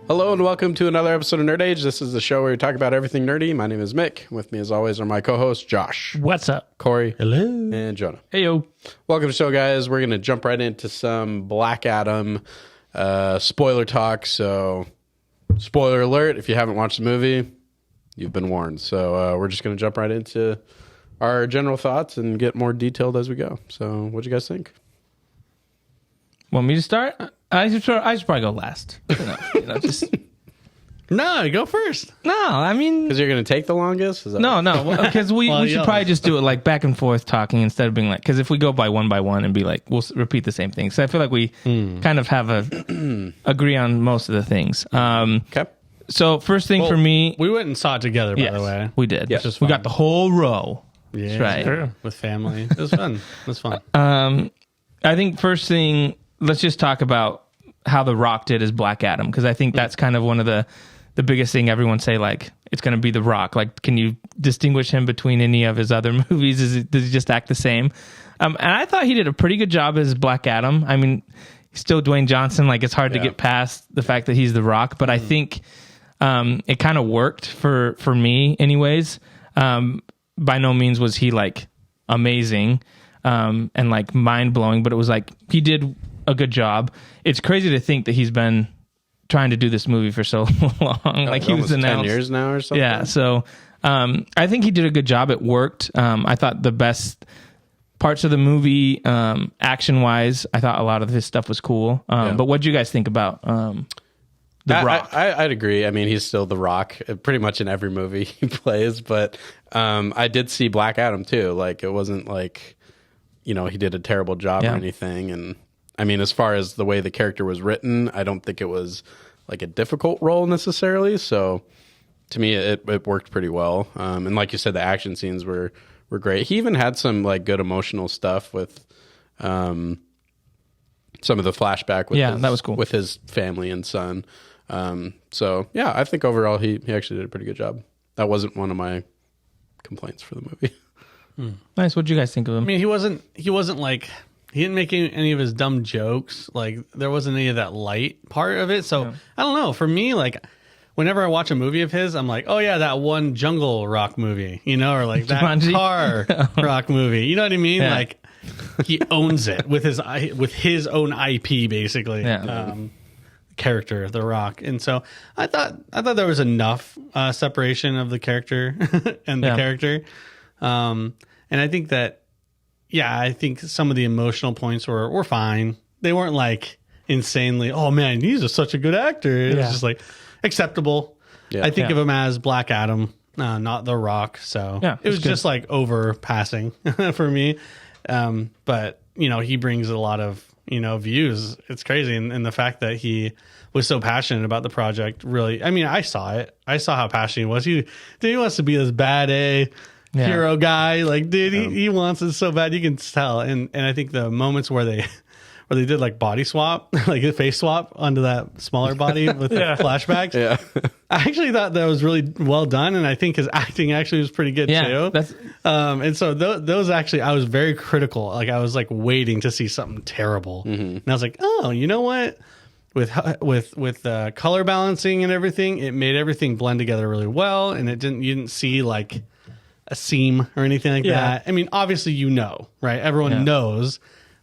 Hello and welcome to another episode of Nerd Age. This is the show where we talk about everything nerdy. My name is Mick. With me as always are my co-hosts Josh, What's up? Corey, Hello, and Jonah. Hey, yo. Welcome to the show, guys. We're going to jump right into some Black Adam spoiler talk. So, spoiler alert, if you haven't watched the movie, you've been warned. So, we're just going to jump right into our general thoughts and get more detailed as we go. So, what do you guys think? Want me to start? I should probably go last. Just no, go first. no. I mean, Because you're going to take the longest? Is that no, because we should yeah. probably just do it like back and forth talking instead of being like. Because if we go by one and be like, we'll repeat the same thing. So I feel like we kind of have agree on most of the things. Okay. So first thing for me, We went and saw it together, by the way. we did. Yes. Just We fun. got the whole row. Yeah, right. with family. It was fun. It was fun. I think first thing, let's just talk about how The Rock did as Black Adam, because I think that's kind of one of the biggest thing everyone say, like, it's going to be The Rock. Like, can you distinguish him between any of his other movies? Does he just act the same? And I thought he did a pretty good job as Black Adam. I mean, he's still Dwayne Johnson. Like, it's hard to get past the fact that he's The Rock, but I think it kind of worked for me anyways. By no means was he, like, amazing and, like, mind-blowing, but it was like he did a good job. It's crazy to think that he's been trying to do this movie for so long. Like he was Almost announced 10 years now or something? Yeah, so I think he did a good job. It worked. I thought the best parts of the movie, action-wise, I thought a lot of his stuff was cool. But what do you guys think about The Rock? I'd agree. I mean, he's still The Rock pretty much in every movie he plays, but I did see Black Adam too. Like, it wasn't like, he did a terrible job or anything. And I mean, as far as the way the character was written, I don't think it was like a difficult role necessarily. So to me, it worked pretty well. And like you said, the action scenes were great. He even had some like good emotional stuff with some of the flashback with that was cool. with his family and son. So yeah, I think overall he actually did a pretty good job. That wasn't one of my complaints for the movie. Nice. What do you guys think of him? I mean, he wasn't like, he didn't make any of his dumb jokes. Like, there wasn't any of that light part of it. So I don't know. For me, like, whenever I watch a movie of his, I'm like, oh yeah, that one Jungle Rock movie, or like that Jumanji? car rock movie. You know what I mean? Yeah. Like, he owns it with his own IP, basically. Yeah. Character, The Rock. And so I thought there was enough separation of the character and the character. And I think that, I think some of the emotional points were fine. They weren't like insanely, oh man, he's such a good actor. It was just like acceptable. Yeah. I think of him as Black Adam, not The Rock. So it was good. just like overpassing for me. But he brings a lot of, views. It's crazy. And the fact that he was so passionate about the project, really, I mean, I saw it. I saw how passionate he was. He wants to be this bad hero guy. Like, dude, he wants it so bad. You can tell. And I think the moments where they did like body swap, like a face swap onto that smaller body with the flashbacks. Yeah. I actually thought that was really well done. And I think his acting actually was pretty good too. And so those actually, I was very critical. Like, I was like waiting to see something terrible. And I was like, oh, you know what? With color balancing and everything, it made everything blend together really well. And you didn't see like a seam or anything like that. I mean, obviously, right? Everyone knows.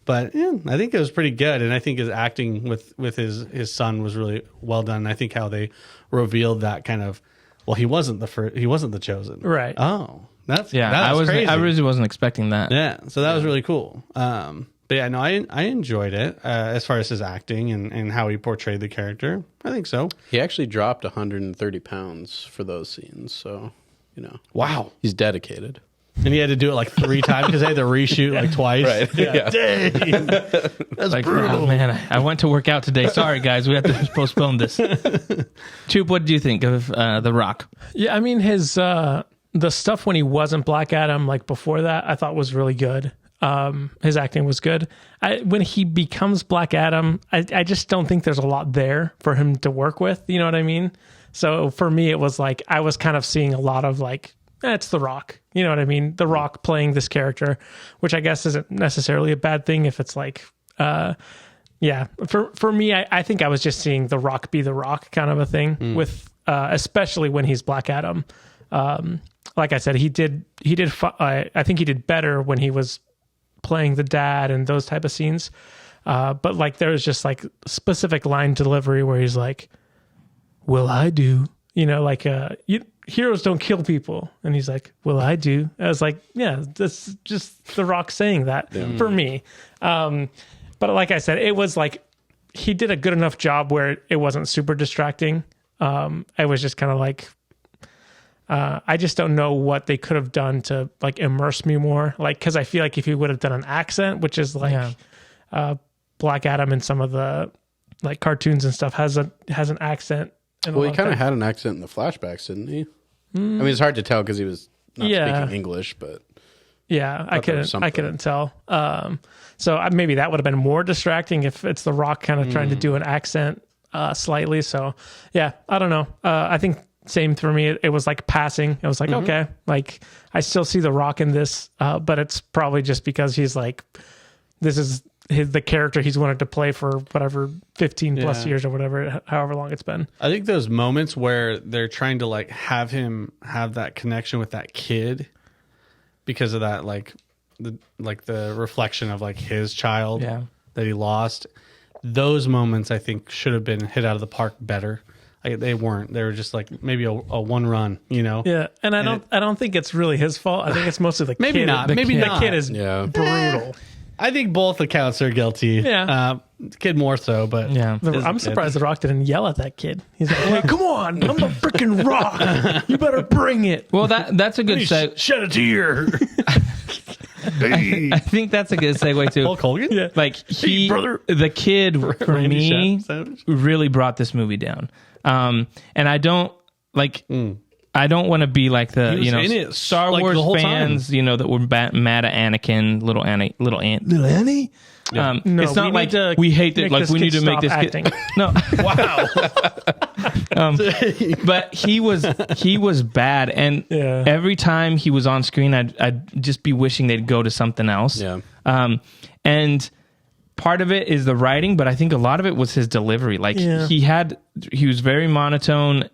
But I think it was pretty good, and I think his acting with his son was really well done. I think how they revealed that kind of, well, he wasn't the chosen, Right. Oh, that's crazy. I really wasn't expecting that. Yeah, so that was really cool. But yeah, no, I enjoyed it as far as his acting and how he portrayed the character. I think so. He actually dropped 130 pounds for those scenes. So, Wow, he's dedicated. and he had to do it like 3 times because they had to reshoot like twice. Right. Yeah. Dang. That's Like, brutal. oh, man, I went to work out today. Sorry, guys, we have to postpone this. Choop, what do you think of The Rock? Yeah, I mean, his the stuff when he wasn't Black Adam, like before that, I thought was really good. His acting was good. When he becomes Black Adam, I just don't think there's a lot there for him to work with. You know what I mean? So for me, it was like I was kind of seeing a lot of like, it's The Rock. You know what I mean? The Rock playing this character, which I guess isn't necessarily a bad thing if it's like Yeah, for me, I think I was just seeing The Rock be The Rock kind of a thing with, especially when he's Black Adam. Like I said, I think he did better when he was playing the dad and those type of scenes. But like there was just like specific line delivery where he's like, "Well, I do," like heroes don't kill people, and he's like, "Well, I do." I was like, yeah, that's just The Rock saying that for me. But like I said, it was like he did a good enough job where it wasn't super distracting. I was just kind of like, I just don't know what they could have done to like immerse me more. Like, because I feel like if he would have done an accent, which is like Black Adam in some of the like cartoons and stuff has an accent. Well, he kind of had an accent in the flashbacks, didn't he? I mean, it's hard to tell because he was not speaking English, but I couldn't tell. So maybe that would have been more distracting if it's The Rock kind of trying to do an accent slightly. So yeah, I don't know. I think same for me. It was like passing. It was like, okay, like I still see The Rock in this, but it's probably just because he's like, this is the character he's wanted to play for whatever 15 plus years or whatever, however long it's been. I think those moments where they're trying to like have him have that connection with that kid because of that, like the reflection of like his child that he lost. Those moments I think should have been hit out of the park better. Like, they weren't. They were just like maybe a one run, Yeah, and I don't think it's really his fault. I think it's mostly the maybe kid. not. The kid is brutal. I think both accounts are guilty. Yeah. Kid more so, but I'm surprised The Rock didn't yell at that kid. He's like, "Hey, come on, I'm the freaking Rock. You better bring it." Well, that's a good segue. Shed a tear. I think that's a good segue too. Hulk Hogan? Yeah. Like the kid for Randy me really brought this movie down. And I don't like. I don't want to be like the Star Wars fans, that were mad at Anakin, little Annie. Yeah. No, it's not like we hate that. Like we need to make this kid. No, Wow. but he was bad, and every time he was on screen, I'd just be wishing they'd go to something else. Yeah. And part of it is the writing, but I think a lot of it was his delivery. Like he was very monotone.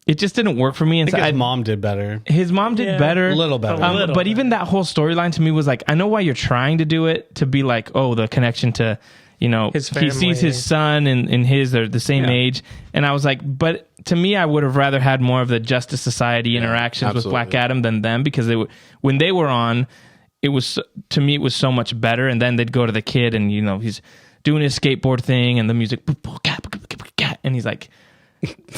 It just didn't work for me. And I think his mom did better. His mom did better. A little better. But even that whole storyline to me was like, I know why you're trying to do it, to be like, oh, the connection to, his family. He sees his son and they're the same age. And I was like, but to me, I would have rather had more of the Justice Society interactions with Black Adam than them, because when they were on, to me, it was so much better. And then they'd go to the kid and, he's doing his skateboard thing and the music, and he's like,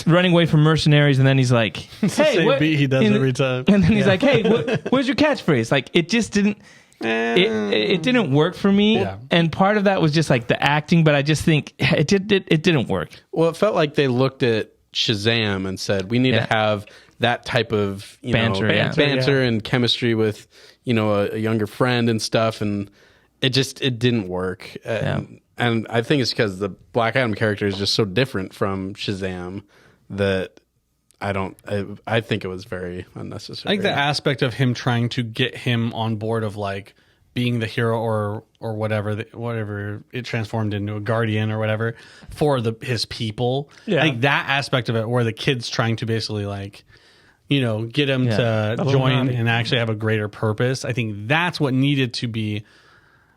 running away from mercenaries, and then he's like, "Hey, what?" Beat he does every time, and then he's like, "Hey, where's your catchphrase?" Like, it just didn't. It didn't work for me, and part of that was just like the acting, but I just think it didn't work. Well, it felt like they looked at Shazam and said, "We need to have that type of banter and chemistry with a younger friend and stuff," and it didn't work. And I think it's because the Black Adam character is just so different from Shazam that I think it was very unnecessary. I think the aspect of him trying to get him on board of like being the hero or whatever it transformed into, a guardian or whatever for his people. Yeah. I think that aspect of it, where the kid's trying to basically like, get him to join and actually have a greater purpose. I think that's what needed to be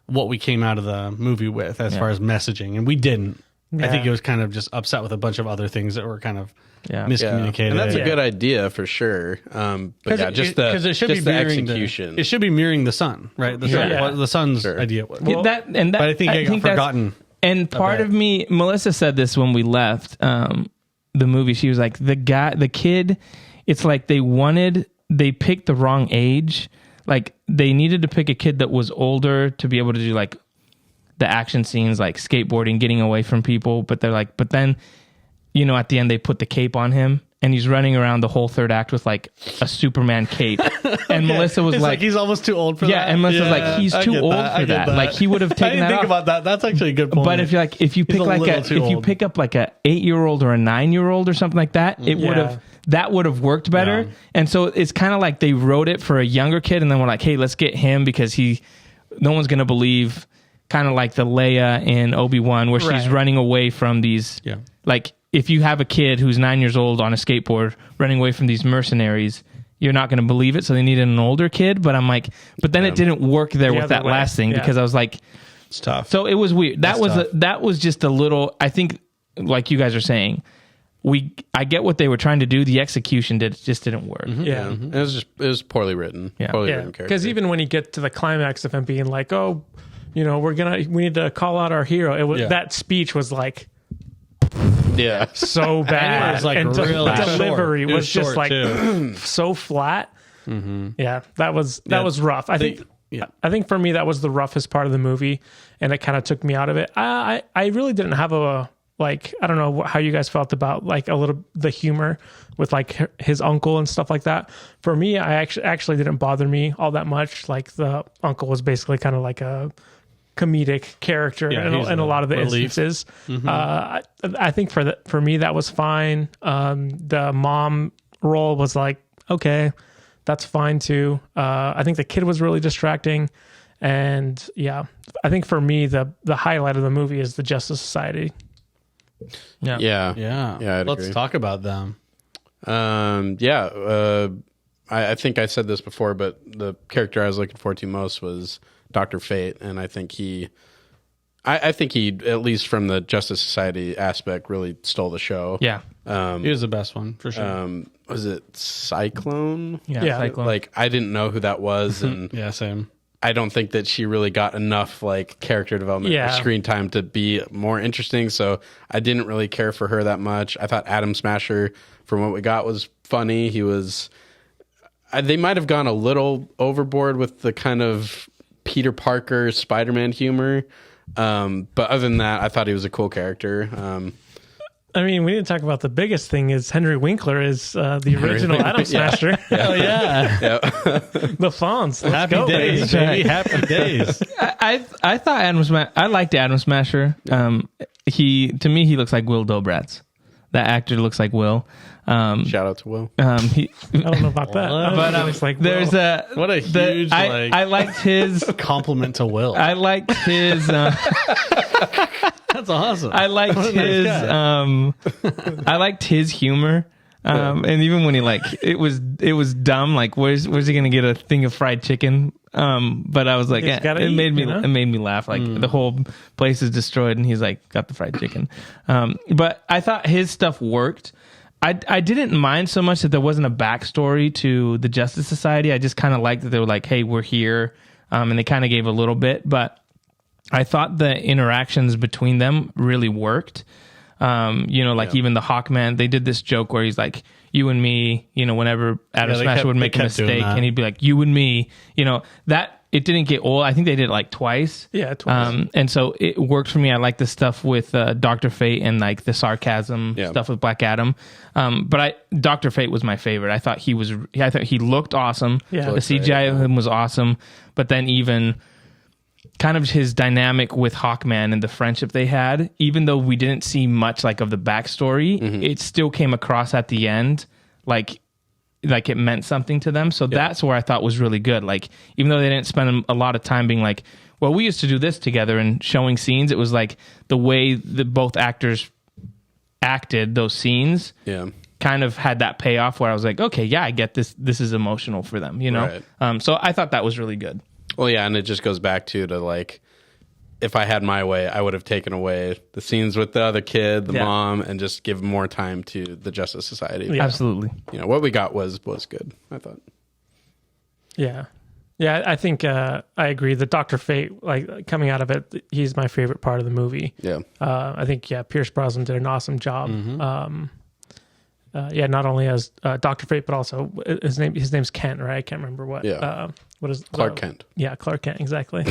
what we came out of the movie with as far as messaging, and we didn't. I think it was kind of just upset with a bunch of other things that were kind of miscommunicated. And that's a good idea for sure. But because it should be the execution. It should be mirroring the sun, right? The sun's idea was. But I think it got forgotten. And part of me, Melissa said this when we left the movie. She was like, the kid. It's like they picked the wrong age. Like, they needed to pick a kid that was older to be able to do like the action scenes, like skateboarding, getting away from people. But they're like, but then, at the end they put the cape on him and he's running around the whole third act with like a Superman cape. And Melissa was like, he's almost too old for that. Yeah, and Melissa was like, he's too old for that. Like, he would have taken that off. I didn't think about that. That's actually a good point. But if you pick up like a 8-year-old or a 9-year-old or something like that, that would have worked better. Yeah. And so it's kind of like they wrote it for a younger kid, and then we're like, hey, let's get him because no one's going to believe, kind of like the Leia in Obi-Wan, where she's running away from these, like, if you have a kid who's 9 years old on a skateboard running away from these mercenaries, you're not going to believe it. So they needed an older kid. But I'm like, but then it didn't work there with that last thing because I was like, it's tough. So it was weird. That was just a little, I think, like you guys are saying, I get what they were trying to do. The exexecution just didn't work. Mm-hmm. It was poorly written. Poorly written character. Because even when you get to the climax of him being like, oh, we need to call out our hero. It was that speech was like, so bad. It was like and really the delivery was just like so flat. Mm-hmm. Yeah, that was rough. I think for me that was the roughest part of the movie, and it kind of took me out of it. I really didn't have I don't know how you guys felt about like a little the humor with like his uncle and stuff like that. For me, I actually didn't bother me all that much. Like the uncle was basically kind of like a comedic character in a lot of the instances. Mm-hmm. I think for me that was fine. The mom role was like, okay, that's fine too. I think the kid was really distracting, and I think for me the highlight of the movie is the Justice Society. I'd Let's agree. talk about them. I think I said this before, but the character I was looking forward to most was Dr. Fate, and I think he, at least from the Justice Society aspect, really stole the show. Yeah. He was the best one for sure. Was it Cyclone? Yeah, Cyclone. Like, I didn't know who that was, and same. I don't think that she really got enough like character development or screen time to be more interesting. So I didn't really care for her that much. I thought Atom Smasher, from what we got, was funny. They might have gone a little overboard with the kind of Peter Parker Spider-Man humor. But other than that, I thought he was a cool character. I mean, we didn't talk about the biggest thing is Henry Winkler is the original Atom Smasher. Oh yeah, the Fonz. Happy days, baby. Happy days. I thought I liked Atom Smasher. To me he looks like Will Dobratz. That actor looks like Will. Shout out to Will. I don't know about that. But like there's Will. What a huge I liked his compliment to Will. I liked his. That's awesome. I liked his. I liked his humor. And even when he it was dumb. Like, where's he gonna get a thing of fried chicken? But I was like, it made me laugh. Like the whole place is destroyed, and he's like, got the fried chicken. But I thought his stuff worked. I didn't mind so much that there wasn't a backstory to the Justice Society. I just kind of liked that they were like, hey, we're here, and they kind of gave a little bit. But I thought the interactions between them really worked. Even the Hawkman, they did this joke where he's like, you and me, whenever Atom Smasher would make a mistake, and he'd be like, you and me, that it didn't get old. I think they did it like twice. Yeah, twice. And so it worked for me. I like the stuff with Dr. Fate and like the sarcasm stuff with Black Adam. But Dr. Fate was my favorite. I thought he looked awesome. Yeah. The CGI of him was awesome. But then even kind of his dynamic with Hawkman and the friendship they had, even though we didn't see much like of the backstory, it still came across at the end like it meant something to them. So that's where I thought was really good. Like, even though they didn't spend a lot of time being like, well, we used to do this together and showing scenes, it was like the way that both actors acted those scenes kind of had that payoff where I was like, okay, yeah, I get this. This is emotional for them, Right. So I thought that was really good. Well, yeah, and it just goes back to like, if I had my way, I would have taken away the scenes with the other kid, the mom, and just give more time to the Justice Society. Yeah. Absolutely. What we got was good, I thought. Yeah. Yeah, I think I agree that Dr. Fate, like coming out of it, he's my favorite part of the movie. Yeah. I think, Pierce Brosnan did an awesome job. Mm-hmm. Not only as Dr. Fate, but also his name's Kent, right? I can't remember what. Yeah. What is Clark Kent? Yeah, Clark Kent, exactly.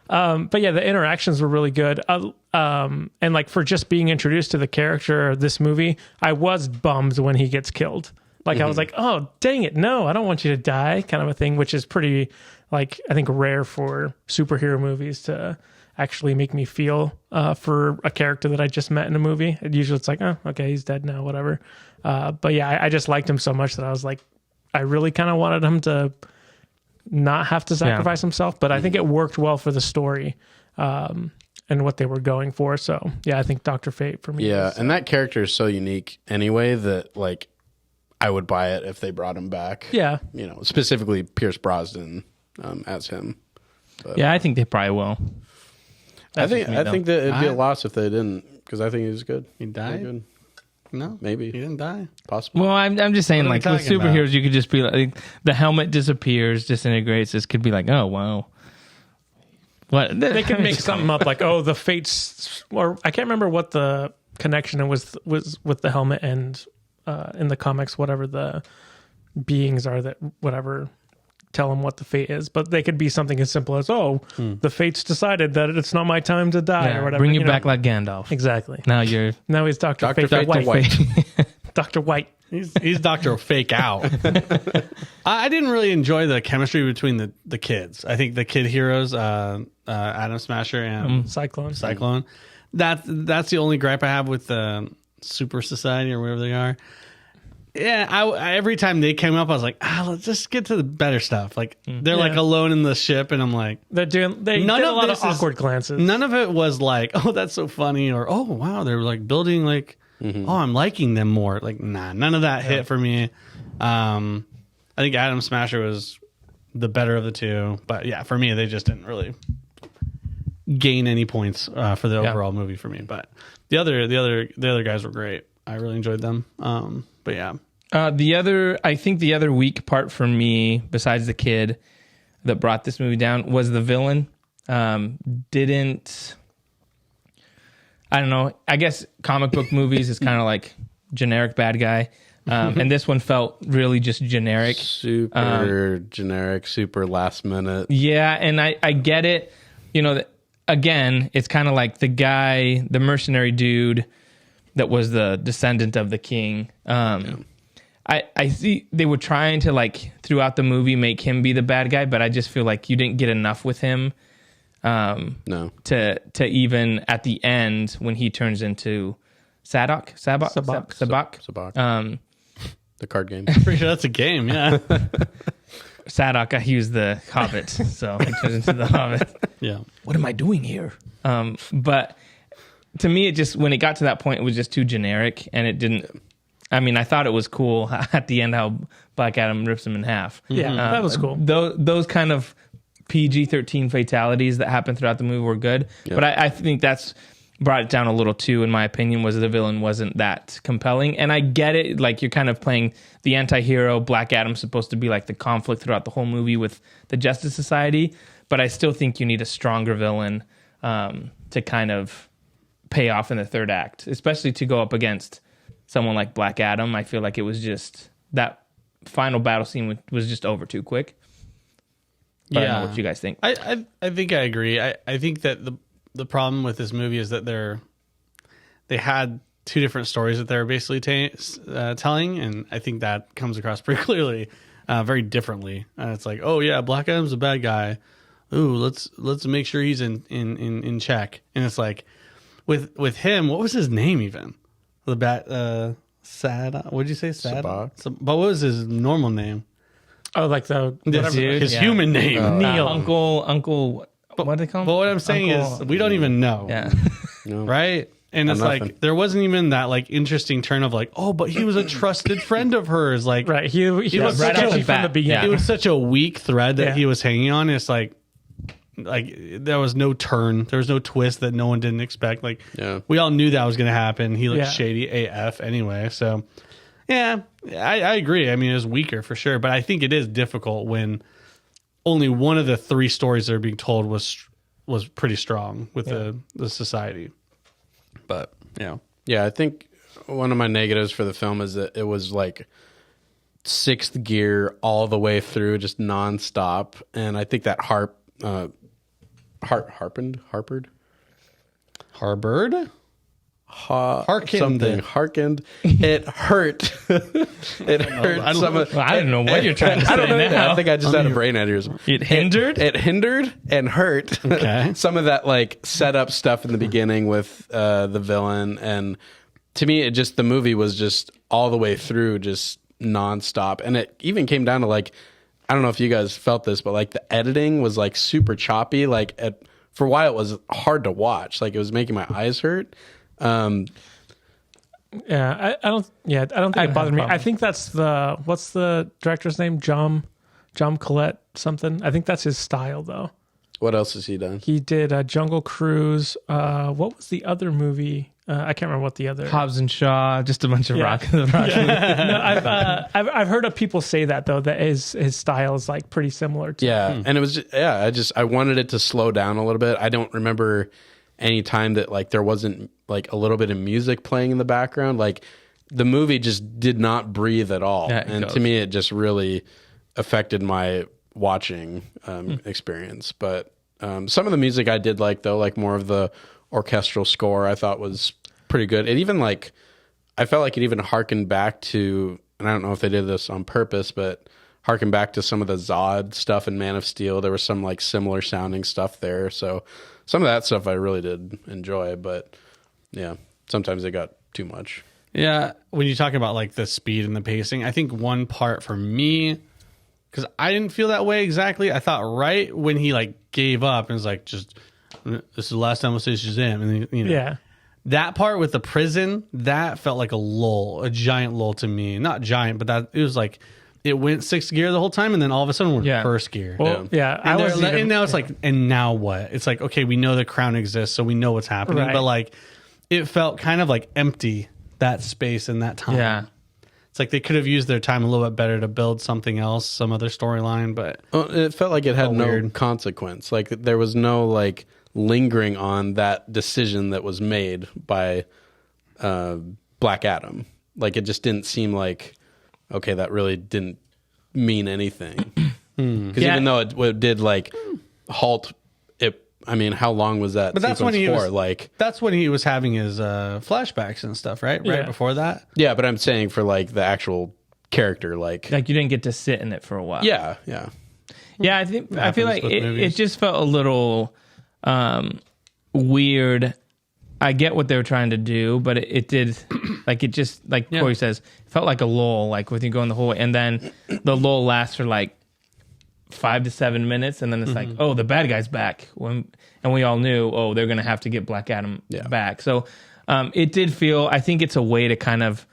But yeah, the interactions were really good. And like for just being introduced to the character of this movie, I was bummed when he gets killed. Like I was like, oh, dang it. No, I don't want you to die, kind of a thing, which is pretty, like, I think rare for superhero movies to actually make me feel for a character that I just met in a movie. Usually it's like, oh, okay, he's dead now, whatever. But yeah, I just liked him so much that I was like, I really kind of wanted him to not have to sacrifice himself, but I think it worked well for the story and what they were going for. So I think Dr. Fate for me. Yeah, and that character is so unique anyway that like I would buy it if they brought him back. Yeah, specifically Pierce Brosnan as him. But yeah, I think they probably will. I think that it'd be a loss if they didn't, because I think he was good. He died. Good. No, maybe he didn't die. Possible. Well, I'm just saying, like with superheroes, you could just be like, the helmet disappears, disintegrates. This could be like, oh wow, what they could make something up like, oh, the Fates, or I can't remember what the connection was with the helmet and in the comics, whatever the beings are that whatever tell them what the fate is, but they could be something as simple as, the Fates decided that it's not my time to die or whatever. Bring you back like Gandalf. Exactly. Now he's Dr. Fate White. Dr. White. He's Dr. Fake Out. I didn't really enjoy the chemistry between the kids. I think the kid heroes, Atom Smasher and Cyclone. That's the only gripe I have with the Super Society or whatever they are. Yeah, I every time they came up, I was like, let's just get to the better stuff. Like they're like alone in the ship, and I'm like, they did a lot of awkward glances. None of it was like, oh, that's so funny, or oh wow, they're like building like, oh, I'm liking them more. Like none of that hit for me. I think Atom Smasher was the better of the two, but yeah, for me, they just didn't really gain any points for the overall movie for me. But the other guys were great. I really enjoyed them. But yeah. I think the other weak part for me, besides the kid that brought this movie down, was the villain. I don't know. I guess comic book movies is kind of like generic bad guy. And this one felt really just generic. Super generic, super last minute. Yeah, and I get it. Again, it's kind of like the mercenary dude that was the descendant of the king. I see they were trying to like throughout the movie make him be the bad guy, but I just feel like you didn't get enough with him. No. To even at the end when he turns into Sabak. The card game. Pretty sure that's a game. Yeah. Sadok, he was the Hobbit, so he turns into the Hobbit. Yeah. What am I doing here? But to me, it just when it got to that point, it was just too generic, and it didn't. I mean, I thought it was cool at the end how Black Adam rips him in half. Yeah, that was cool. Those kind of PG-13 fatalities that happened throughout the movie were good, but I think that's brought it down a little too. In my opinion, was the villain wasn't that compelling, and I get it. Like you're kind of playing the anti-hero. Black Adam's supposed to be like the conflict throughout the whole movie with the Justice Society, but I still think you need a stronger villain to kind of pay off in the third act, especially to go up against someone like Black Adam. I feel like it was just that final battle scene was just over too quick. But I don't know what you guys think. I think I agree. I think that the problem with this movie is that they had two different stories that they're basically telling, and I think that comes across pretty clearly, very differently. It's like, oh yeah, Black Adam's a bad guy. Ooh, let's make sure he's in check. And it's like with him, what was his name even? What did you say? Sabak. But what was his normal name? Oh, like his human name, Neil, Uncle. What do they call him? But what I'm saying is, we don't even know. Yeah, No. Right? And it's nothing. like there wasn't even that like interesting turn of like, oh, but he was a trusted friend of hers. Like, right, he was right sketchy off the from the bat. beginning. it was such a weak thread that he was hanging on. It's like there was no turn, there was no twist that no one didn't expect. Like, we all knew that was going to happen. He looked shady AF anyway. So, yeah, I agree. I mean, it was weaker for sure, but I think it is difficult when only one of the three stories that are being told was pretty strong with the society. But yeah, I think one of my negatives for the film is that it was like sixth gear all the way through, just nonstop, and I think that harbored. Harkened. It hurt. It hurt. I don't know what you're trying to say now. I think I just had a brain aneurysm. It hindered. It hindered and hurt. Okay. Some of that like setup stuff in the beginning with the villain, and to me, the movie was just all the way through, just nonstop, and it even came down to like I don't know if you guys felt this, but like the editing was like super choppy. Like for a while, it was hard to watch. Like it was making my eyes hurt. I don't think it bothered me. I think that's what's the director's name? John Collette something. I think that's his style though. What else has he done? He did Jungle Cruise. What was the other movie? I can't remember what the other. Hobbs and Shaw, just a bunch of rock. No, I've heard of people say that though, that his style is like pretty similar to. Yeah, and it was I wanted it to slow down a little bit. I don't remember any time that like there wasn't like a little bit of music playing in the background. Like the movie just did not breathe at all, and to me it just really affected my watching experience. But some of the music I did like though, like more of the orchestral score I thought was pretty good. It even like I felt like it even harkened back to, and I don't know if they did this on purpose, but harken back to some of the Zod stuff in Man of Steel. There was some like similar sounding stuff there. So some of that stuff I really did enjoy, but yeah, sometimes it got too much. Yeah, when you talk about like the speed and the pacing, I think one part for me, because I didn't feel that way exactly. I thought right when he like gave up and was like, just this is the last time we'll say Shazam, and you know, Yeah. that part with the prison, that felt like a lull, a giant lull to me. Not giant, but that it was like it went sixth gear the whole time, and then all of a sudden we're first gear. Well, And now it's like, and now what? It's like, okay, we know the crown exists, so we know what's happening, Right. but like it felt kind of like empty, that space and that time. Yeah. It's like they could have used their time a little bit better to build something else, some other storyline, but It felt like it had no weird. consequence. Like there was no like lingering on that decision that was made by Black Adam. Like it just didn't seem like, okay, that really didn't mean anything. Because even though it did like halt it, I mean, how long was that? But that's when sequence he for? was Like, that's when he was having his flashbacks and stuff, right? Right Yeah. before that. yeah, but I'm saying for like the actual character, like Like you didn't get to sit in it for a while. yeah. Yeah, I feel like with it movies. just felt a little weird. I get what they were trying to do, but it did, like it just, like Corey says, it felt like a lull, like with you going the whole way. And then the lull lasts for like 5 to 7 minutes, and then it's like, oh, the bad guy's back. And we all knew, oh, they're going to have to get Black Adam back. So it did feel, I think it's a way to kind of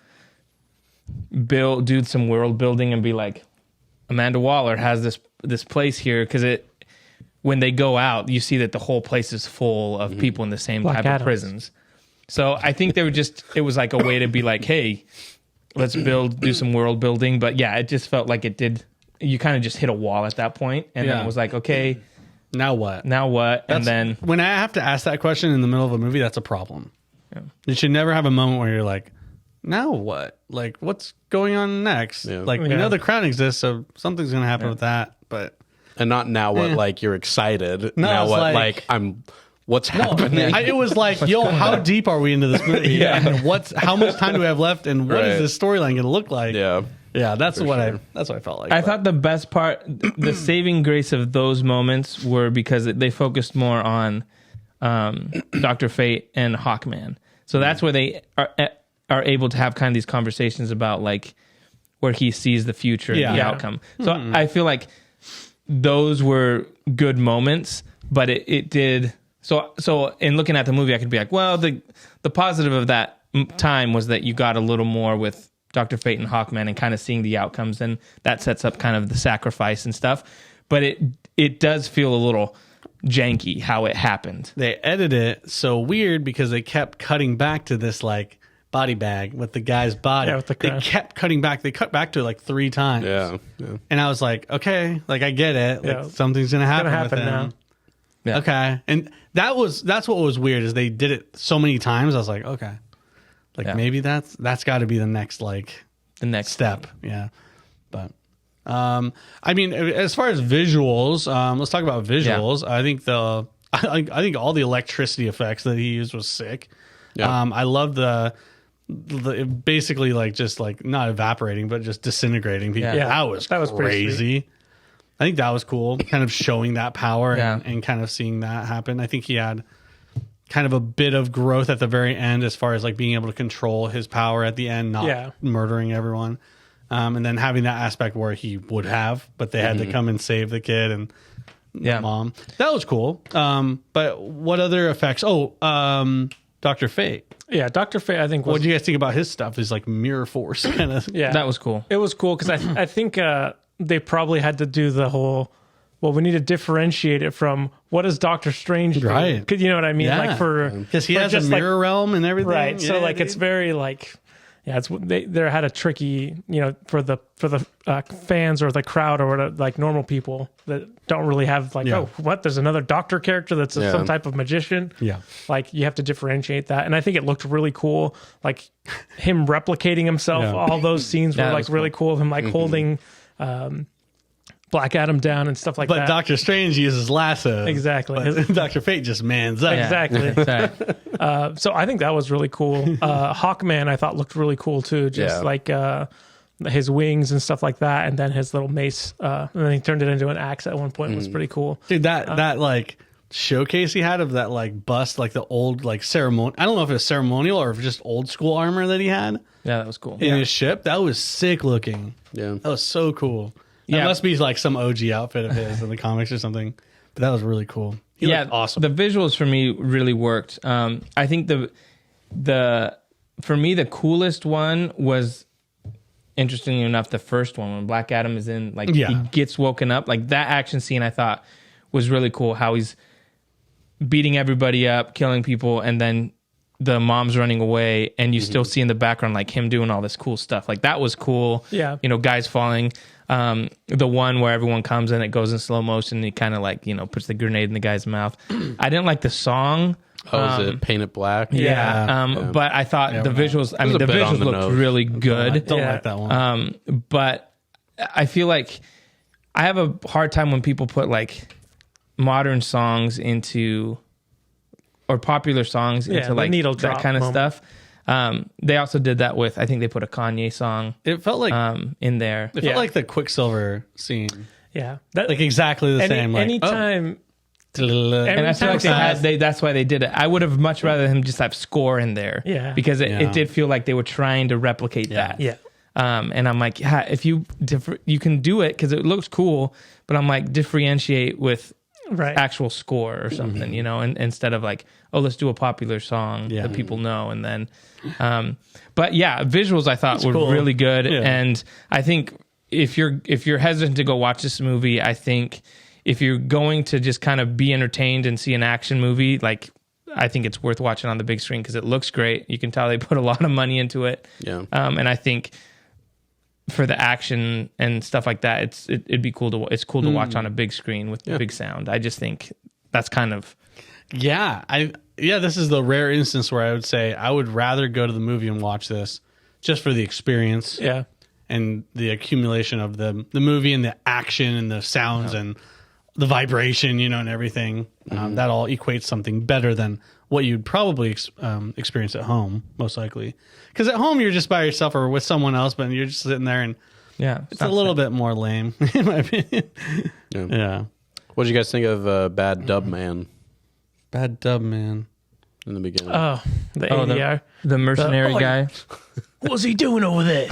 do some world building and be like, Amanda Waller has this place here, because when they go out, you see that the whole place is full of people in the same Black type Adams. of prisons. So I think they were it was like a way to be like, hey, let's do some world building. But yeah, it just felt like it did. You kind of just hit a wall at that point, and then Yeah. it was like, okay, Now what? now what? And then When I have to ask that question in the middle of a movie, that's a problem. You should never have a moment where you're like, now what? Like, what's going on next? Yeah. Like, we know the crown exists, so something's going to happen with that. But And not now what, like you're excited. No, now it's what, like what's happening? it was like, yo, how deep are we into this movie? And how much time do we have left? And what is Right. this storyline going to look like? Yeah. Yeah, that's what sure. that's what I felt like. I thought the best part, the saving grace of those moments were because they focused more on Dr. Fate and Hawkman. So that's where they are able to have kind of these conversations about like where he sees the future and the outcome. So I feel like those were good moments, but it did. So in looking at the movie, I could be like, well, the positive of that time was that you got a little more with Dr. Fate and Hawkman and kind of seeing the outcomes, and that sets up kind of the sacrifice and stuff. But it does feel a little janky how it happened. they edited it so weird because they kept cutting back to this like body bag with the guy's body. Yeah, with the they crown. kept cutting back. They cut back to it like 3 times. Yeah. And I was like, okay, like I get it. Like Yeah. something's gonna happen. Gonna happen with him. now. Yeah. Okay. And that's what was weird is they did it so many times. I was like, okay. Like Yeah. maybe that's got to be the next like The next step. Yeah. But I mean, as far as visuals, let's talk about visuals. I think I think all the electricity effects that he used was sick. Yeah. I love the basically like just like not evaporating but just disintegrating people. Yeah. That was pretty crazy. I think that was cool, kind of showing that power Yeah. and kind of seeing that happen. I think he had kind of a bit of growth at the very end as far as like being able to control his power at the end, not Yeah. murdering everyone. and then having that aspect where he would have, but they had to come and save the kid and the mom. That was cool. But what other effects? Dr. Fate. Yeah, Dr. Fate, I think. What do you guys think about his stuff? His like mirror force kind of. Yeah, that was cool. It was cool because I think they probably had to do the whole. Well, we need to differentiate it from what does Doctor Strange do? Right. Because you know what I mean. Yeah. Like because he has a mirror realm and everything. Right. Yeah, So like it's very like. Yeah, they had a tricky, for the fans or the crowd or whatever, like normal people that don't really have like, oh, what? There's another doctor character that's some type of magician. Yeah, like you have to differentiate that, and I think it looked really cool. Like him replicating himself. All those scenes were like really cool. Him like holding Black Adam down and stuff like that. But Doctor Strange uses lasso. Exactly. Dr. Fate just mans up. Exactly. So I think that was really cool. Hawkman I thought looked really cool too. Just like his wings and stuff like that, and then his little mace. And then he turned it into an axe at one point. Was pretty cool. Dude, that like showcase he had of that like bust, like the old like ceremony. I don't know if it was ceremonial or if just old school armor that he had. Yeah, that was cool. In his ship, that was sick looking. Yeah, that was so cool. That must be like some OG outfit of his in the comics or something. But that was really cool. He looked awesome. The visuals for me really worked. I think for me the coolest one was, interestingly enough, the first one when Black Adam is in he gets woken up. Like that action scene I thought was really cool. How he's beating everybody up, killing people, and then the mom's running away, and you still see in the background like him doing all this cool stuff. Like that was cool. Yeah, guys falling. The one where everyone comes and it goes in slow motion and he kind of like, puts the grenade in the guy's mouth. I didn't like the song. Oh, is it Paint It Black? Yeah. But I thought the visuals, the visuals looked really good. I don't like that one. But I feel like I have a hard time when people put like modern songs into, or popular songs into like that kind of stuff. They also did that with, I think they put a Kanye song. It felt like in there. It felt like the Quicksilver scene. Yeah, like exactly the same. Like, anytime, and I feel like that's why they did it. I would have much rather him just have score in there. Yeah, because it did feel like they were trying to replicate that. Yeah. And I'm like, if you can do it because it looks cool, but I'm like differentiate with actual score or something, and instead of like, oh, let's do a popular song that people know, and then, but yeah, visuals I thought were really good, and I think if you're hesitant to go watch this movie, I think if you're going to just kind of be entertained and see an action movie, like I think it's worth watching on the big screen because it looks great. You can tell they put a lot of money into it, and I think for the action and stuff like that, it'd be cool to watch on a big screen with big sound. I just think that's kind of this is the rare instance where I would say I would rather go to the movie and watch this just for the experience, and the accumulation of the movie and the action and the sounds and the vibration, and everything. That all equates something better than what you'd probably experience at home, most likely. Because at home, you're just by yourself or with someone else, but you're just sitting there, and it's a little bit more lame, in my opinion. Yeah. What did you guys think of Bad Dub Man? Bad Dub Man. In the beginning. Oh, the ADR. The mercenary guy. What's he doing over there?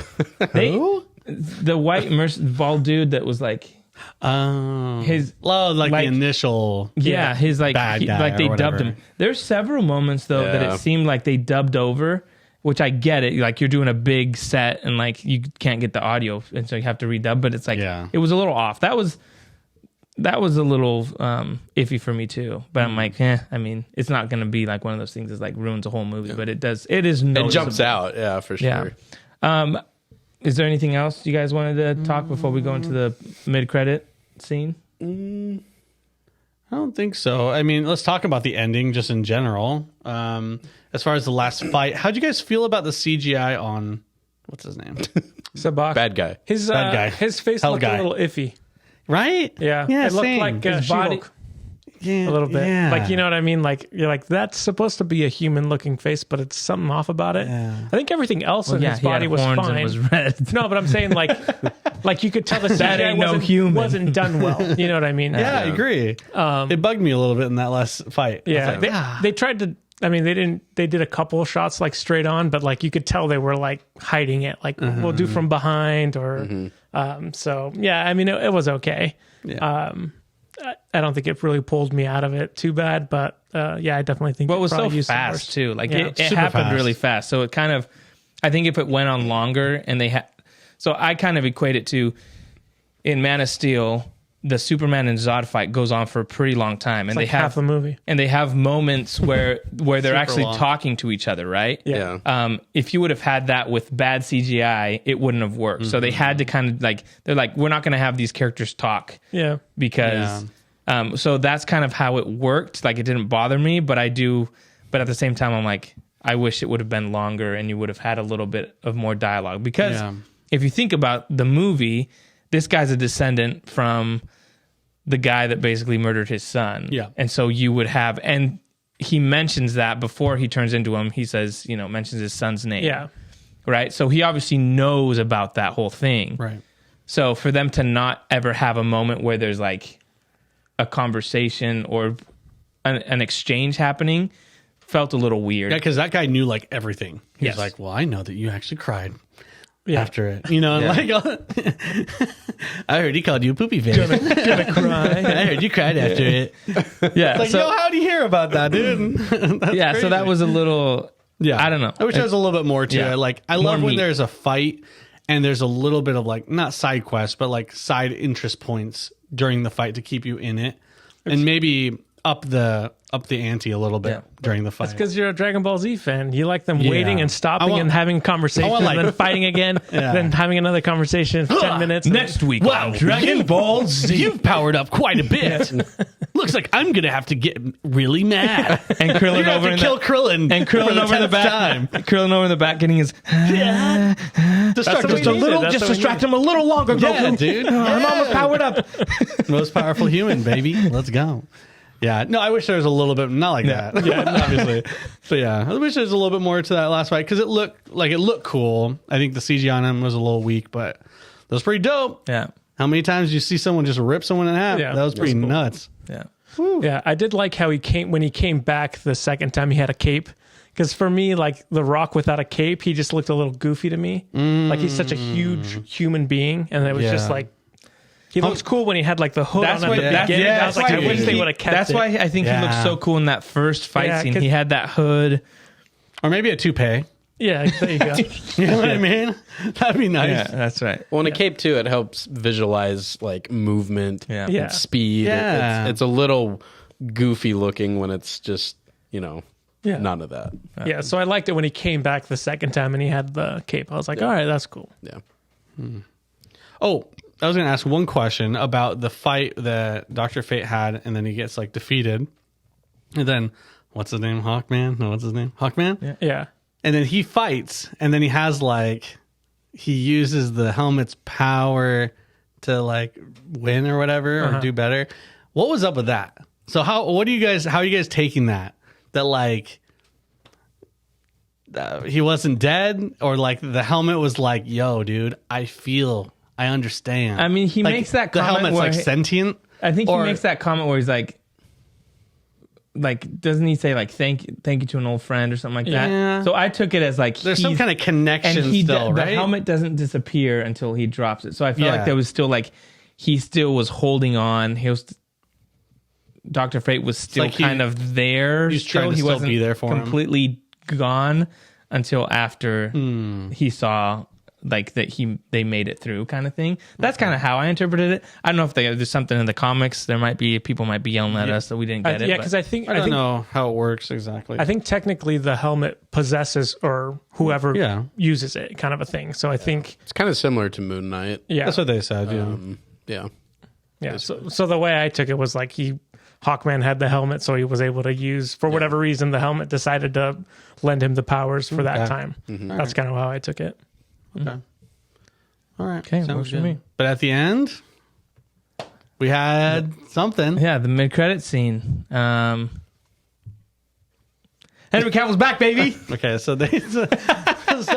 The white bald dude that was like... his the initial his like bad guy like they dubbed him. There's several moments though that it seemed like they dubbed over, which I get it, like you're doing a big set and like you can't get the audio and so you have to redub, but it's like it was a little off. That was a little iffy for me too, but I'm like I mean it's not gonna be like one of those things that like ruins a whole movie, but it jumps out for sure. Is there anything else you guys wanted to talk before we go into the mid-credit scene? I don't think so. I mean, let's talk about the ending just in general. As far as the last fight, how'd you guys feel about the CGI on, what's his name? Sabak. Bad guy. His face looked a little iffy. Right? Yeah. It looked same. like his body. A little bit. Yeah. Like, you know what I mean? Like, you're like, that's supposed to be a human looking face, but it's something off about it. Yeah. I think everything else in his body was fine. And was red. No, but I'm saying like you could tell the CGI wasn't done well. You know what I mean? Yeah, I agree. It bugged me a little bit in that last fight. Yeah. They tried to I mean, they did a couple of shots like straight on, but like you could tell they were like hiding it. Like we'll do from behind or, so yeah, I mean, it was okay. Yeah. I don't think it really pulled me out of it too bad, but yeah, I definitely think But it was so probably used some fast worse. too. Like Yeah. it Super happened fast. really fast. So it kind of, I think if it went on longer and they had, so I kind of equate it to in Man of Steel, the Superman and Zod fight goes on for a pretty long time, and Like they have half the movie. and they have moments where they're Super actually long. talking to each other, right? Yeah. If you would have had that with bad CGI, it wouldn't have worked. So they had to kind of like, they're like, we're not going to have these characters talk Yeah. because, so that's kind of how it worked. Like it didn't bother me, but at the same time, I'm like, I wish it would have been longer and you would have had a little bit of more dialogue because if you think about the movie, this guy's a descendant from the guy that basically murdered his son. Yeah. And so you would have, and he mentions that before he turns into him, he says, mentions his son's name. Yeah. Right. So he obviously knows about that whole thing. Right. So for them to not ever have a moment where there's like a conversation or an exchange happening felt a little weird. Yeah, because that guy knew like everything. He Yes. was like, well, I know that you actually cried Yeah. after it. Like, I heard he called you a poopy face. Gonna cry. I heard you cried after it. Yeah. Like, yo, how'd you hear about that, dude? That's yeah. So crazy. that was a little, Yeah, I don't know. I wish there was a little bit more to Yeah. it. Like, I More love when meat. there's a fight and there's a little bit of like not side quest, but like side interest points during the fight to keep you in it, and maybe up the ante a little bit Yeah. during the fight. Because you're a Dragon Ball Z fan. You like them Yeah. waiting and stopping I want- and having conversations, I want, like- and then fighting again, then having another conversation for 10 minutes. next week on Dragon Ball Z. You've powered up quite a bit. Looks like I'm gonna have to get really mad. And You're Krillin gonna have over to in kill the, Krillin and for Krillin over in the 10th back. time. Krillin over in the back getting his. Distract what us we just a needed. little. That's Just what we distract him a little longer, Yeah, Goku. dude. I'm almost powered up. Most powerful human, baby. Let's go. Yeah, no, I wish there was a little bit, not like that. Yeah, obviously. But yeah, I wish there was a little bit more to that last fight because it looked cool. I think the CG on him was a little weak, but that was pretty dope. Yeah. How many times do you see someone just rip someone in half? Yeah, that was pretty that's cool. nuts. Yeah. Yeah, I did like how when he came back the second time he had a cape. Because for me, like The Rock without a cape, he just looked a little goofy to me. Like he's such a huge human being, and it was just Yeah. like he looks cool when he had like the hood That's on why. at the That's, beginning. I that's was like, why I wish they would have kept That's it. why I think he looked Yeah. so cool in that first fight Yeah, scene. 'cause- He had that hood. Or maybe a toupee. Yeah, there you go. You know what I mean? That'd be nice. Yeah, that's right. Well, in a cape too, it helps visualize like movement Yeah. Yeah. and speed. Yeah. It's a little goofy looking when it's just Yeah. none of that. Yeah, so I liked it when he came back the second time and he had the cape. I was like, all right, that's cool. Yeah. Oh, I was going to ask one question about the fight that Dr. Fate had, and then he gets like defeated. And then, what's his name? Hawkman? No, what's his name? Hawkman? Yeah. And then he fights, and then he has like, he uses the helmet's power to like win or whatever or do better. What was up with that? So how are you guys taking that? That like, he wasn't dead, or like the helmet was like, yo, dude, I understand. I mean, he Like, makes that the comment helmet's where like sentient. I think or- he makes that comment where he's like, doesn't he say like thank you to an old friend or something like that? Yeah. So I took it as like There's some he's- kind of connection and still, the right? helmet doesn't disappear until he drops it. So I feel Yeah. like there was still like he still was holding on. Dr. Fate was still like he- kind of there. he's trying to he still wasn't be there for him. completely gone until after he saw like that they made it through kind of thing. That's kind of how I interpreted it. I don't know if there's something in the comics. People might be yelling at us that we didn't get it. Yeah, but- because I think I don't know how it works exactly. I think technically the helmet possesses or whoever Yeah. uses it, kind of a thing. So I think, It's kind of similar to Moon Knight. yeah, that's what they said. Yeah. Yeah. yeah. So the way I took it was like Hawkman had the helmet, so he was able to use, for whatever reason, the helmet decided to lend him the powers for that Okay. time. That's kind of how I took it. Okay. All right. Okay, Sounds works for good. me. But at the end, we had something. Yeah, the mid-credit scene. Henry Cavill's back, baby. Okay, so they so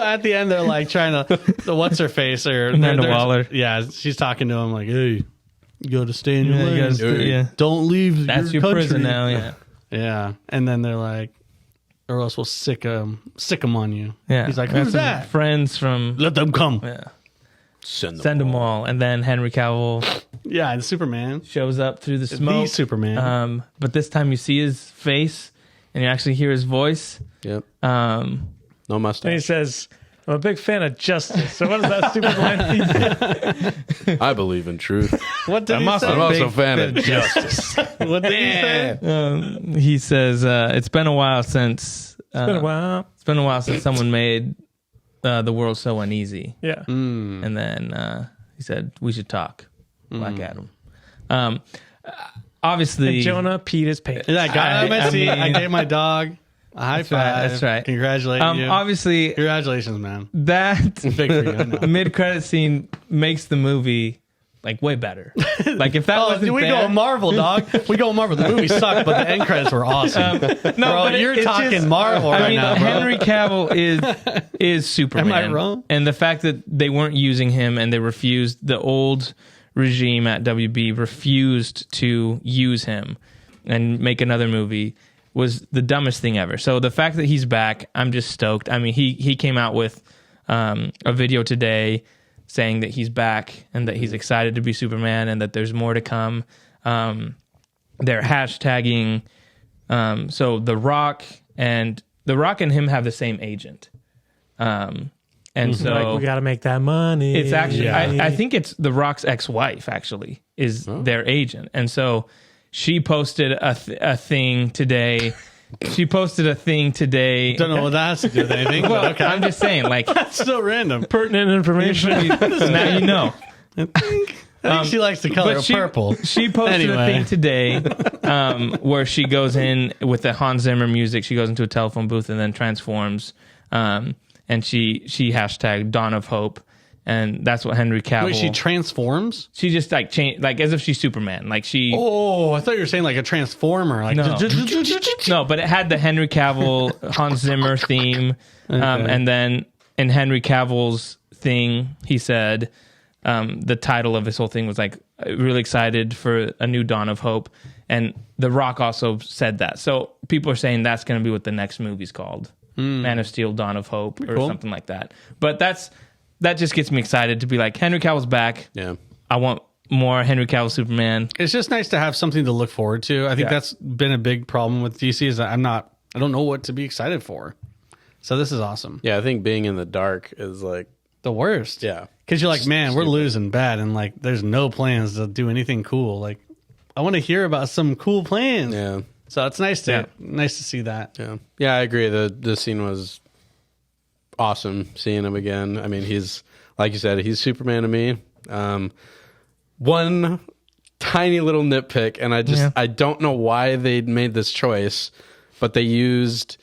at the end they're like trying to the what's her face or Amanda they're- Waller. Yeah, she's talking to him like, "Hey, you got to stay in your Yeah, you lane. gotta stay- yeah. Don't leave. That's your country." prison now. Yeah. Yeah, and then they're like, or else we'll sick 'em on you. Yeah. He's like, We have who's some that? friends from Let them come. yeah. Send Send them all. And then Henry Cavill Yeah, and Superman. shows up through the smoke. The Superman. But this time you see his face and you actually hear his voice. Yep. Um, No And he mustache. says, I'm a big fan of justice. So what is that stupid line? I believe in truth. What did I'm he also- say? I'm also a fan of justice. What did he say? he says, it's been a while since Been a while. it's been a while since someone made the world so uneasy. Yeah. And then he said, we should talk. Black Adam. Obviously, And Jonah peed his pants. Yeah, I got him at seat. I mean- gave my dog a high five. That's right. Congratulations, you. obviously, Congratulations, man. that Big for you. I know. mid-credit scene makes the movie like way better. Like if that Oh, wasn't we there, go Marvel, dog. We go Marvel. The movie sucked, but the end credits were awesome. no, Bro, but you're it's talking just- Marvel I right mean, now, bro. Henry Cavill is Superman. Am I wrong? And the fact that they weren't using him and they refused, the old regime at WB refused to use him and make another movie was the dumbest thing ever. So the fact that he's back, I'm just stoked. I mean, he came out with a video today saying that he's back and that he's excited to be Superman and that there's more to come. They're hashtagging. So The Rock and him have the same agent. And so Like, we got to make that money. it's actually, I think it's The Rock's ex-wife actually is their agent. And so she posted a thing today. She posted a thing today. Don't know what that has to do with anything. Well, but okay. I'm just saying, like, That's so random. pertinent information. now you know. I think she likes the color But purple. She posted a Anyway. thing today where she goes in with the Hans Zimmer music. She goes into a telephone booth and then transforms. And she hashtagged Dawn of Hope. And that's what Henry Cavill. Wait, she transforms? she just like changed, like as if she's Superman. Like she. Oh, I thought you were saying like a transformer. Like No. No, but it had the Henry Cavill Hans Zimmer theme. And then in Henry Cavill's thing, he said the title of his whole thing was like, really excited for a new Dawn of Hope. And The Rock also said that. So people are saying that's going to be what the next movie's called. Man of Steel, Dawn of Hope, or cool. something like that. But that just gets me excited to be like, Henry Cavill's back. Yeah. I want more Henry Cavill Superman. It's just nice to have something to look forward to. I think Yeah. that's been a big problem with DC is that I don't know what to be excited for. So this is awesome. Yeah, I think being in the dark is like, The worst. yeah. Because you're like, man, we're losing bad, and like, there's no plans to do anything cool. Like, I want to hear about some cool plans. Yeah. So it's nice to see that. Yeah. Yeah, I agree. The scene was awesome seeing him again. I mean, he's, like you said, he's Superman to me. One tiny little nitpick, and I don't know why they made this choice, but they used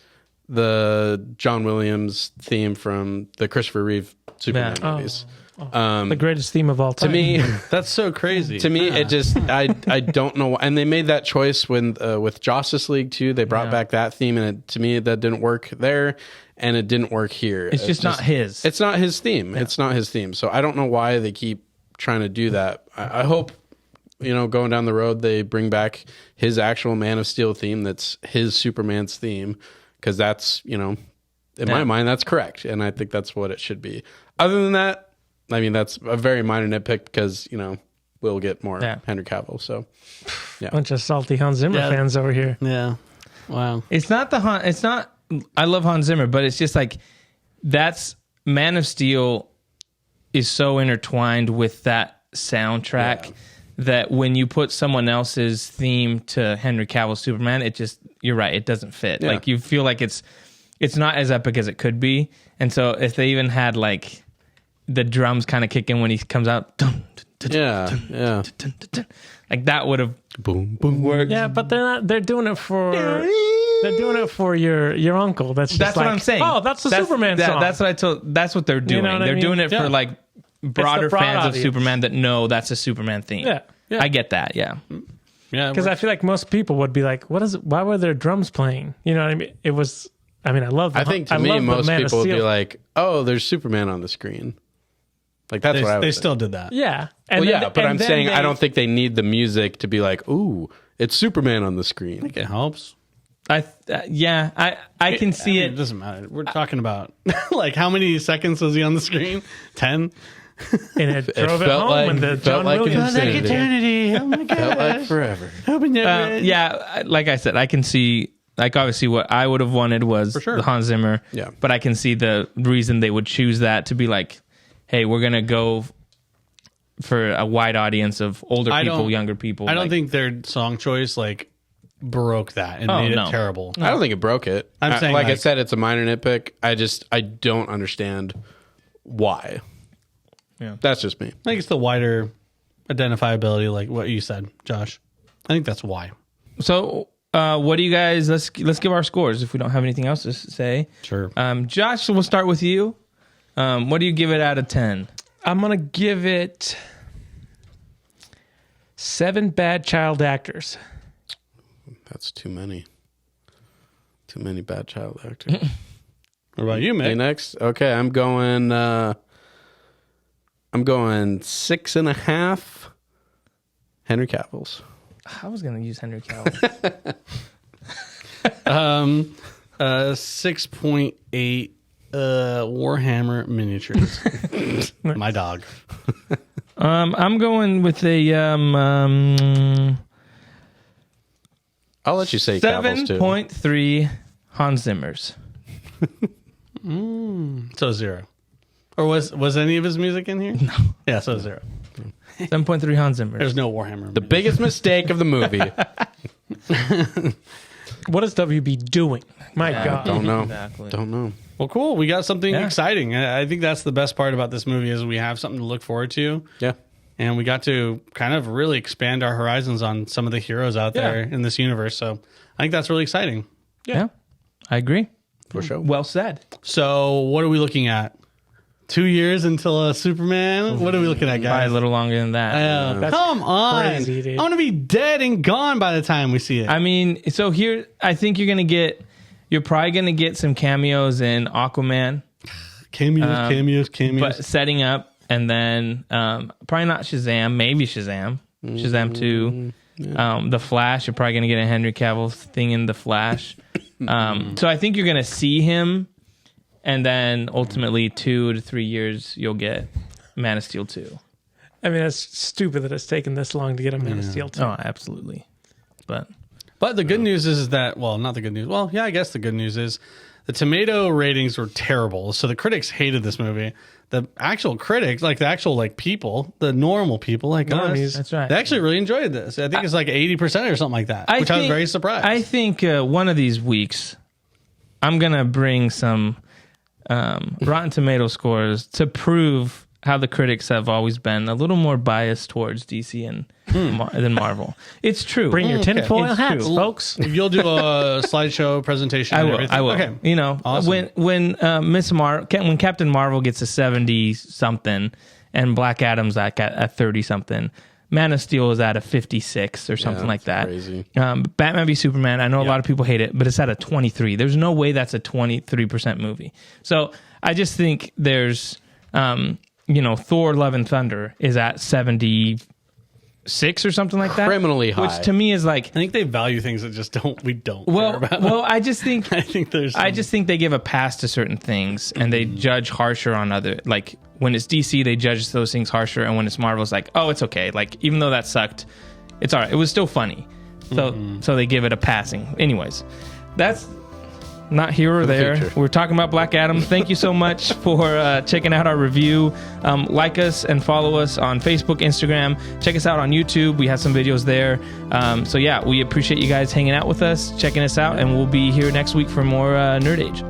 the John Williams theme from the Christopher Reeve Superman Yeah. movies. The greatest theme of all To time. me, That's so crazy. to me, it just I don't know. And they made that choice when with Justice League too. They brought back that theme, and to me, that didn't work there, and it didn't work here. It's just not his. It's not his theme. It's not his theme. So I don't know why they keep trying to do that. I hope, going down the road, they bring back his actual Man of Steel theme. That's his Superman's theme, because that's in my mind that's correct, and I think that's what it should be. Other than that, I mean, that's a very minor nitpick because we'll get more Henry Cavill. So Bunch of salty Hans Zimmer fans over here. Yeah. Wow. It's not it's not, I love Hans Zimmer, but it's just like, that's Man of Steel is so intertwined with that soundtrack that when you put someone else's theme to Henry Cavill's Superman, it just, you're right, it doesn't fit. Yeah. Like you feel like it's not as epic as it could be. And so if they even had like the drums kind of kick in when he comes out, yeah. like that would have Boom, boom. worked. Yeah, but they're doing it for your uncle. That's just That's like, what I'm saying. Oh, that's the Superman song. That's what they're doing. know what I They're mean? doing it Yeah. for like broader broad fans audience. of Superman that know that's a Superman theme. Yeah. I get that. Yeah. Yeah. Because I feel like most people would be like, "What is it? Why were there drums playing?" You know what I mean? It was. I mean, I love. I think to me, love the most Man of people would be Steel. like, "Oh, there's Superman on the screen." Like that's what I would they think. still did that. "Yeah." Well, And yeah, then- but and I'm then saying they- I don't think they need the music to be like, "Ooh, it's Superman on the screen." I think it helps. I can see it. It doesn't matter. We're talking about like how many seconds was he on the screen? 10. And it drove it home like, when the John like Williams infinity. did. Eternity. Oh my god. Felt like forever. Yeah, like I said, I can see. Like obviously, what I would have wanted was sure. the Hans Zimmer. Yeah. But I can see the reason they would choose that to be like, hey, we're gonna go for a wide audience of older people, younger people. I don't think their song choice like broke that and made it terrible. I don't think it broke it. I'm saying, like I like- said, it's a minor nitpick. I don't understand why. Yeah. That's just me. I think it's the wider identifiability, like what you said, Josh. I think that's why. So, what do you guys? Let's give our scores if we don't have anything else to say. Sure. Josh, we'll start with you. What do you give it out of 10? I'm gonna give it 7 bad child actors. That's too many. Too many bad child actors. What about you, Hey, Mick? next. Okay, I'm going 6.5 Henry Cavill's. I was gonna use Henry Cavill. 6.8 Warhammer miniatures. My dog. I'm going with a I'll let you say Cavill's too. 7.3 Hans Zimmer's. So 0. Or was any of his music in here? No. Yeah, so 0. 7.3 Hans Zimmer's. There's no Warhammer. The biggest mistake of the movie. What is WB doing? My God. Don't know. Exactly. Don't know. Well, cool. We got something Yeah. exciting. I think that's the best part about this movie is we have something to look forward to. Yeah. And we got to kind of really expand our horizons on some of the heroes out there in this universe. So I think that's really exciting. Yeah, I agree. For sure. Well said. So what are we looking at? 2 years until Superman? What are we looking at, Probably guys? a little longer than that. That's Come on. crazy, dude. I'm going to be dead and gone by the time we see it. I mean, so here, I think you're probably going to get some cameos in Aquaman, cameos. but setting up, and then probably not Shazam, maybe Shazam 2. The Flash, you're probably going to get a Henry Cavill thing in The Flash. So I think you're going to see him, and then ultimately 2 to 3 years, you'll get Man of Steel 2. I mean, it's stupid that it's taken this long to get a Man of Steel 2. Oh, absolutely. But the good news is that, well, not the good news. Well, yeah, I guess the good news is the tomato ratings were terrible. So the critics hated this movie. The actual critics, like the actual people, the normal people like Normies. us, That's right. they actually really enjoyed this. I think it's like 80% or something like that, which I was very surprised. I think one of these weeks, I'm going to bring some Rotten Tomato scores to prove how the critics have always been a little more biased towards DC and than Marvel. It's true. Bring your tinfoil It's hats, true. folks. You'll do a slideshow presentation. I and will. everything. I will. Okay. You know, Awesome. when when Captain Marvel gets a 70 something and Black Adam's like at a 30 something, Man of Steel is at a 56 or something like that. Crazy. Batman v Superman, I know a lot of people hate it, but it's at a 23. There's no way that's a 23% movie. So I just think there's, Thor: Love and Thunder is at 76 or something like that. Criminally high. Which to me is like, I think they value things that just we don't care well, about. I just think I think there's. I just think they give a pass to certain things and they judge harsher on other. Like when it's DC, they judge those things harsher, and when it's Marvel, it's like, oh, it's okay. Like even though that sucked, it's all right. It was still funny, so they give it a passing. Anyways, that's not here or there. future. We're talking about Black Adam. Thank you so much for checking out our review. Like us and follow us on Facebook, Instagram. Check us out on YouTube. We have some videos there. So yeah, we appreciate you guys hanging out with us, checking us out, and we'll be here next week for more Nerd Age.